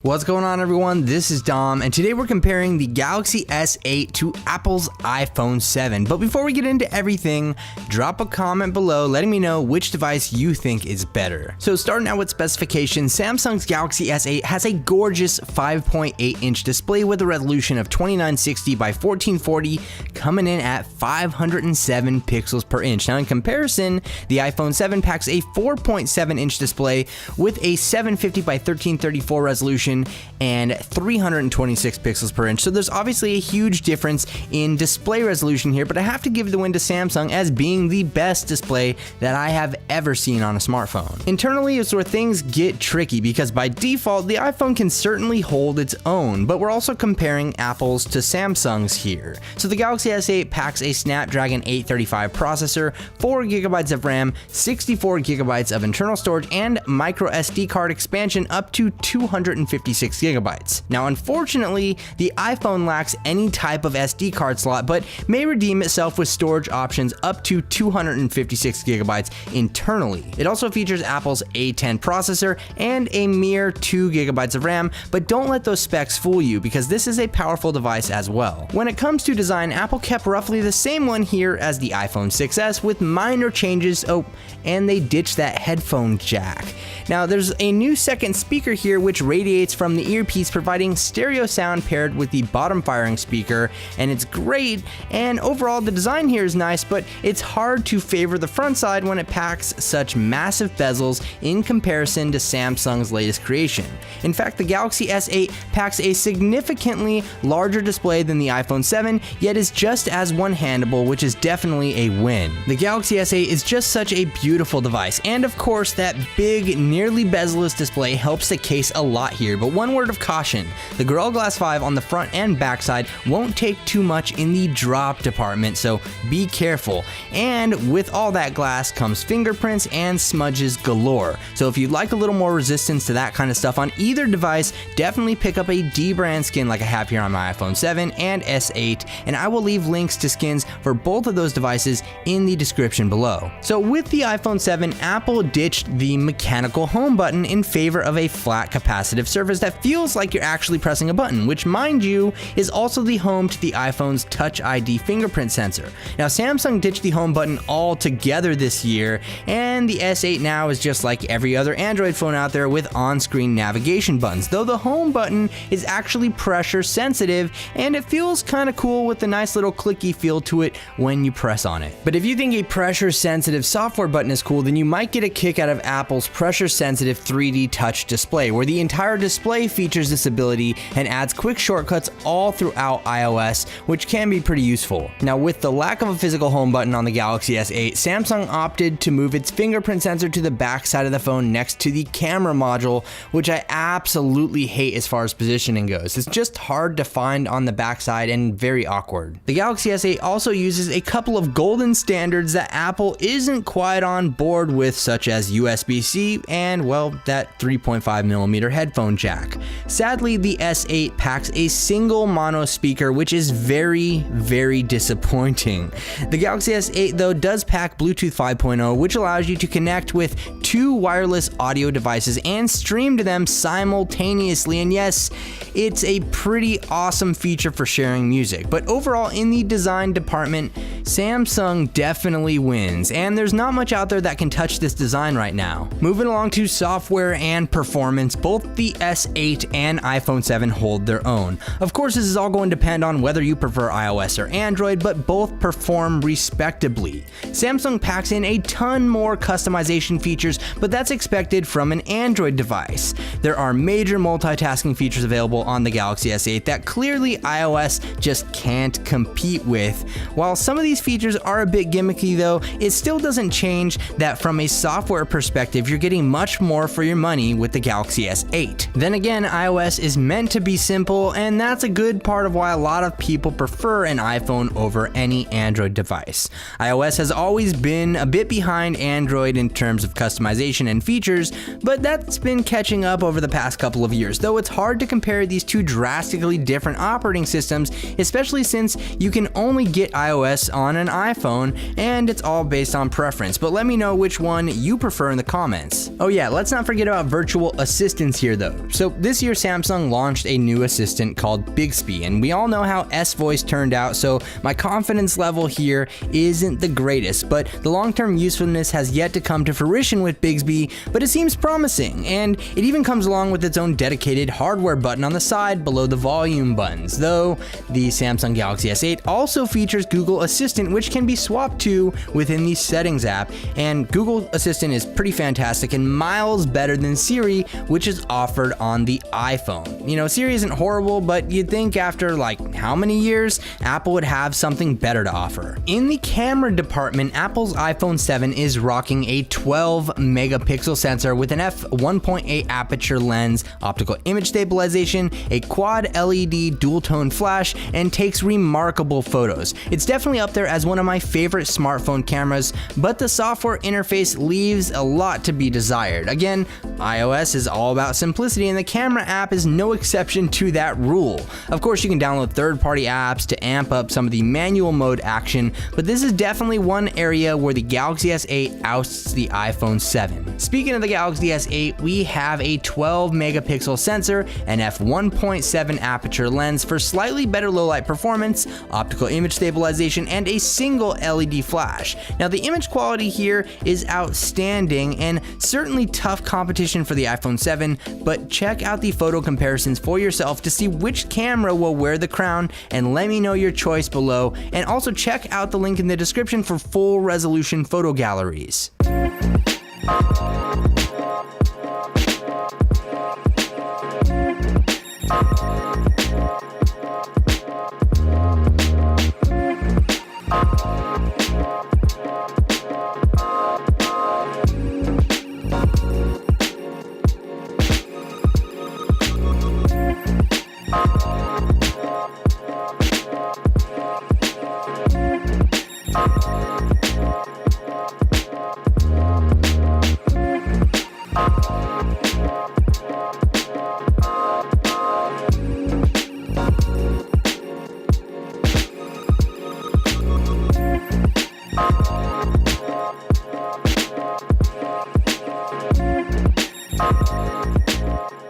What's going on, everyone? This is Dom, and today we're comparing the Galaxy S8 to Apple's iPhone 7. But before we get into everything, drop a comment below letting me know which device you think is better. So starting out with specifications, Samsung's Galaxy S8 has a gorgeous 5.8-inch display with a resolution of 2960 by 1440, coming in at 507 pixels per inch. Now in comparison, the iPhone 7 packs a 4.7-inch display with a 750 by 1334 resolution and 326 pixels per inch. So there's obviously a huge difference in display resolution here, but I have to give the win to Samsung as being the best display that I have ever seen on a smartphone. Internally is where things get tricky because by default, the iPhone can certainly hold its own, but we're also comparing apples to Samsung's here. So the Galaxy S8 packs a Snapdragon 835 processor, 4 GB of RAM, 64 GB of internal storage, and micro SD card expansion up to 256 GB. Now, unfortunately, the iPhone lacks any type of SD card slot, but may redeem itself with storage options up to 256 GB internally. It also features Apple's A10 processor and a mere 2 GB of RAM, but don't let those specs fool you because this is a powerful device as well. When it comes to design, Apple kept roughly the same one here as the iPhone 6s with minor changes. Oh, and they ditched that headphone jack. Now, there's a new second speaker here which radiates from the earpiece, providing stereo sound paired with the bottom firing speaker, and it's great. And overall, the design here is nice, but it's hard to favor the front side when it packs such massive bezels in comparison to Samsung's latest creation. In fact, the Galaxy S8 packs a significantly larger display than the iPhone 7, yet is just as one-handable, which is definitely a win. The Galaxy S8 is just such a beautiful device, and of course, that big, nearly bezel-less display helps the case a lot here. But one word of caution, the Gorilla Glass 5 on the front and back side won't take too much in the drop department, so be careful. And with all that glass comes fingerprints and smudges galore. So if you'd like a little more resistance to that kind of stuff on either device, definitely pick up a D brand skin like I have here on my iPhone 7 and S8, and I will leave links to skins for both of those devices in the description below. So with the iPhone 7, Apple ditched the mechanical home button in favor of a flat capacitive surface that feels like you're actually pressing a button, which, mind you, is also the home to the iPhone's Touch ID fingerprint sensor. Now, Samsung ditched the home button altogether this year, and the S8 now is just like every other Android phone out there with on-screen navigation buttons, though the home button is actually pressure sensitive, and it feels kind of cool with a nice little clicky feel to it when you press on it. But if you think a pressure sensitive software button is cool, then you might get a kick out of Apple's pressure sensitive 3D touch display, where the entire display features this ability and adds quick shortcuts all throughout iOS, which can be pretty useful. Now, with the lack of a physical home button on the Galaxy S8, Samsung opted to move its fingerprint sensor to the back side of the phone next to the camera module, which I absolutely hate as far as positioning goes. It's just hard to find on the backside and very awkward. The Galaxy S8 also uses a couple of golden standards that Apple isn't quite on board with, such as USB-C and, well, that 3.5mm headphone jack. Sadly, the S8 packs a single mono speaker, which is very disappointing. The Galaxy S8, though, does pack Bluetooth 5.0, which allows you to connect with two wireless audio devices and stream to them simultaneously. And yes, it's a pretty awesome feature for sharing music. But overall, in the design department, Samsung definitely wins, and there's not much out there that can touch this design right now. Moving along to software and performance, both the S8 and iPhone 7 hold their own. Of course, this is all going to depend on whether you prefer iOS or Android, but both perform respectably. Samsung packs in a ton more customization features, but that's expected from an Android device. There are major multitasking features available on the Galaxy S8 that clearly iOS just can't compete with. While some of these features are a bit gimmicky though, it still doesn't change that from a software perspective, you're getting much more for your money with the Galaxy S8. Then again, iOS is meant to be simple, and that's a good part of why a lot of people prefer an iPhone over any Android device. iOS has always been a bit behind Android in terms of customization and features, but that's been catching up over the past couple of years, though it's hard to compare these two drastically different operating systems, especially since you can only get iOS on an iPhone, and it's all based on preference. But let me know which one you prefer in the comments. Oh yeah, let's not forget about virtual assistants here though. So this year Samsung launched a new assistant called Bixby, and we all know how S Voice turned out, so my confidence level here isn't the greatest, but the long-term usefulness has yet to come to fruition with Bixby, but it seems promising, and it even comes along with its own dedicated hardware button on the side below the volume buttons, though the Samsung Galaxy S8 also features Google Assistant, which can be swapped to within the Settings app, and Google Assistant is pretty fantastic and miles better than Siri, which is offered on the iPhone. You know, Siri isn't horrible, but you'd think after like how many years, Apple would have something better to offer. In the camera department, Apple's iPhone 7 is rocking a 12 megapixel sensor with an f1.8 aperture lens, optical image stabilization, a quad LED dual tone flash, and takes remarkable photos. It's definitely up there as one of my favorite smartphone cameras, but the software interface leaves a lot to be desired. Again, iOS is all about simplicity, and the camera app is no exception to that rule. Of course, you can download third-party apps to amp up some of the manual mode action, but this is definitely one area where the Galaxy S8 ousts the iPhone 7. Speaking of the Galaxy S8, we have a 12 megapixel sensor, an f1.7 aperture lens for slightly better low-light performance, optical image stabilization, and a single LED flash. Now, the image quality here is outstanding and certainly tough competition for the iPhone 7, but check out the photo comparisons for yourself to see which camera will wear the crown, and let me know your choice below, and also check out the link in the description for full resolution photo galleries.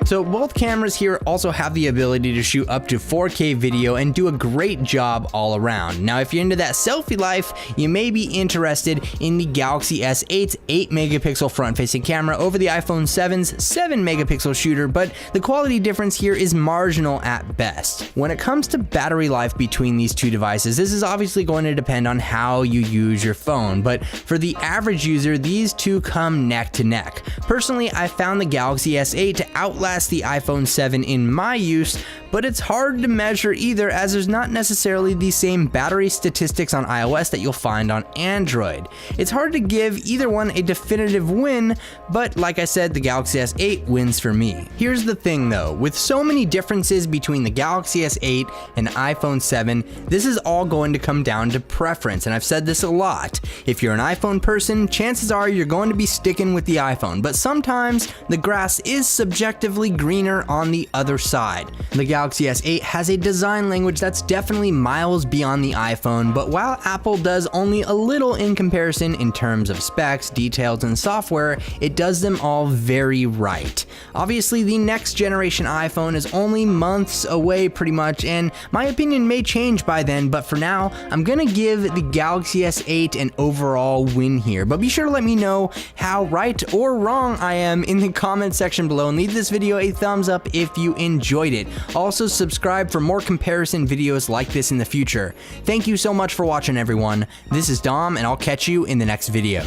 So both cameras here also have the ability to shoot up to 4K video and do a great job all around. Now, if you're into that selfie life, you may be interested in the Galaxy S8's 8 megapixel front-facing camera over the iPhone 7's 7 megapixel shooter, but the quality difference here is marginal at best. When it comes to battery life between these two devices, this is obviously going to depend on how you use your phone, but for the average user, these two come neck to neck. Personally, I found the Galaxy S8 to outlast the iPhone 7 in my use, but it's hard to measure either, as there's not necessarily the same battery statistics on iOS that you'll find on Android. It's hard to give either one a definitive win, but like I said, the Galaxy S8 wins for me. Here's the thing though, with so many differences between the Galaxy S8 and iPhone 7, this is all going to come down to preference, and I've said this a lot. If you're an iPhone person, chances are you're going to be sticking with the iPhone, but sometimes the grass is subjectively greener on the other side. The Galaxy S8 has a design language that's definitely miles beyond the iPhone, but while Apple does only a little in comparison in terms of specs, details, and software, it does them all very right. Obviously, the next generation iPhone is only months away pretty much, and my opinion may change by then, but for now, I'm gonna give the Galaxy S8 an overall win here. But be sure to let me know how right or wrong I am in the comment section below, and leave this video a thumbs up if you enjoyed it. Also, subscribe for more comparison videos like this in the future. Thank you so much for watching, everyone. This is Dom, and I'll catch you in the next video.